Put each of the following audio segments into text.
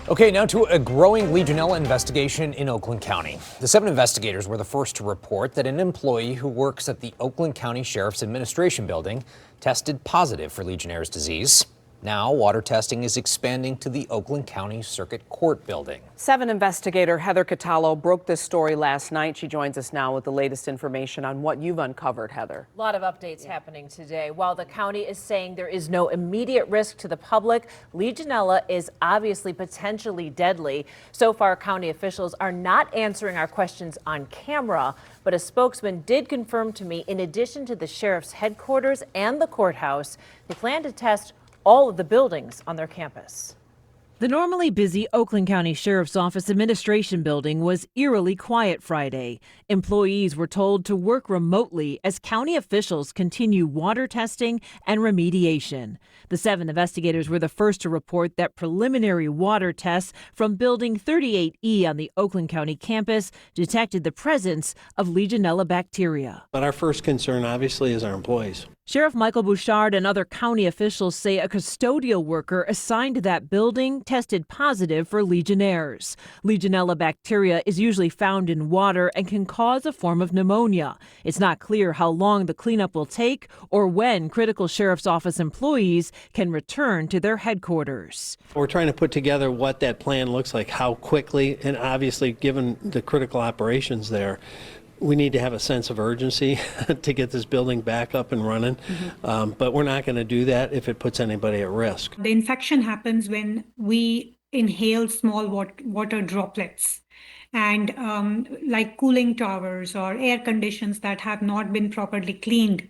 Okay, now to a growing Legionella investigation in Oakland County. The 7 investigators were the first to report that an employee who works at the Oakland County Sheriff's Administration Building tested positive for Legionnaire's disease. Now, water testing is expanding to the Oakland County Circuit Court building. 7 investigator Heather Catallo broke this story last night. She joins us now with the latest information on what you've uncovered, Heather. A lot of updates happening today. While the county is saying there is no immediate risk to the public, Legionella is obviously potentially deadly. So far, county officials are not answering our questions on camera, but a spokesman did confirm to me, in addition to the sheriff's headquarters and the courthouse, they plan to test all of the buildings on their campus. The normally busy Oakland County Sheriff's Office Administration Building was eerily quiet Friday. Employees were told to work remotely as county officials continue water testing and remediation. The 7 investigators were the first to report that preliminary water tests from Building 38E on the Oakland County campus detected the presence of Legionella bacteria. But our first concern, obviously, is our employees. Sheriff Michael Bouchard and other county officials say a custodial worker assigned to that building tested positive for Legionnaires. Legionella bacteria is usually found in water and can cause a form of pneumonia. It's not clear how long the cleanup will take or when critical sheriff's office employees can return to their headquarters. We're trying to put together what that plan looks like, how quickly, and obviously, given the critical operations there, we need to have a sense of urgency to get this building back up and running, but we're not going to do that if it puts anybody at risk. The infection happens when we inhale small water droplets, and like cooling towers or air conditions that have not been properly cleaned.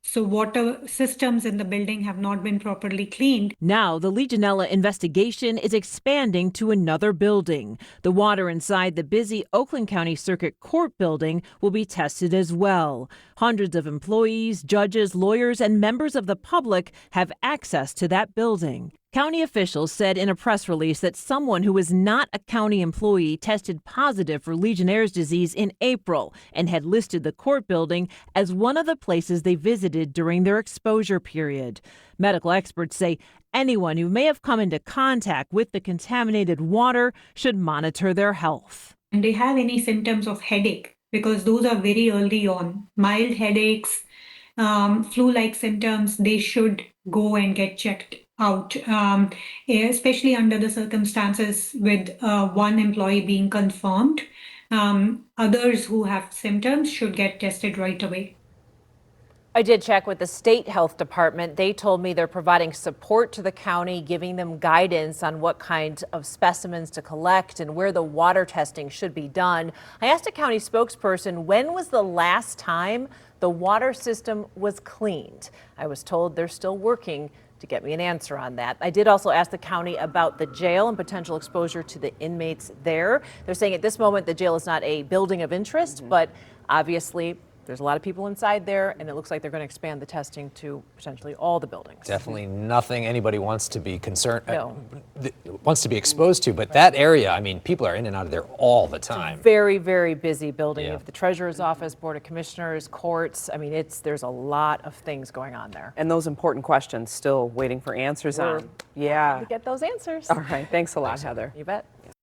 So water systems in the building have not been properly cleaned. Now the Legionella investigation is expanding to another building. The water inside the busy Oakland County Circuit Court building will be tested as well. Hundreds of employees, judges, lawyers, and members of the public have access to that building. County officials said in a press release that someone who was not a county employee tested positive for Legionnaire's disease in April and had listed the court building as one of the places they visited during their exposure period. Medical experts say anyone who may have come into contact with the contaminated water should monitor their health. And they have any symptoms of headache, because those are very early on. Mild headaches, flu-like symptoms, they should go and get checked out, especially under the circumstances with one employee being confirmed. Others who have symptoms should get tested right away. I did check with the state health department. They told me they're providing support to the county, giving them guidance on what kind of specimens to collect and where the water testing should be done. I asked a county spokesperson, when was the last time the water system was cleaned? I was told they're still working to get me an answer on that. I did also ask the county about the jail and potential exposure to the inmates there. They're saying at this moment the jail is not a building of interest, but obviously there's a lot of people inside there, and it looks like they're going to expand the testing to potentially all the buildings. Definitely nothing anybody wants to be concerned, No. wants to be exposed to, but that area, I mean, people are in and out of there all the time. Very, very busy building. Yeah. You have the treasurer's office, board of commissioners, courts. I mean, there's a lot of things going on there. And those important questions still waiting for answers on. Yeah. To get those answers. All right. Thanks a lot, Heather. You bet.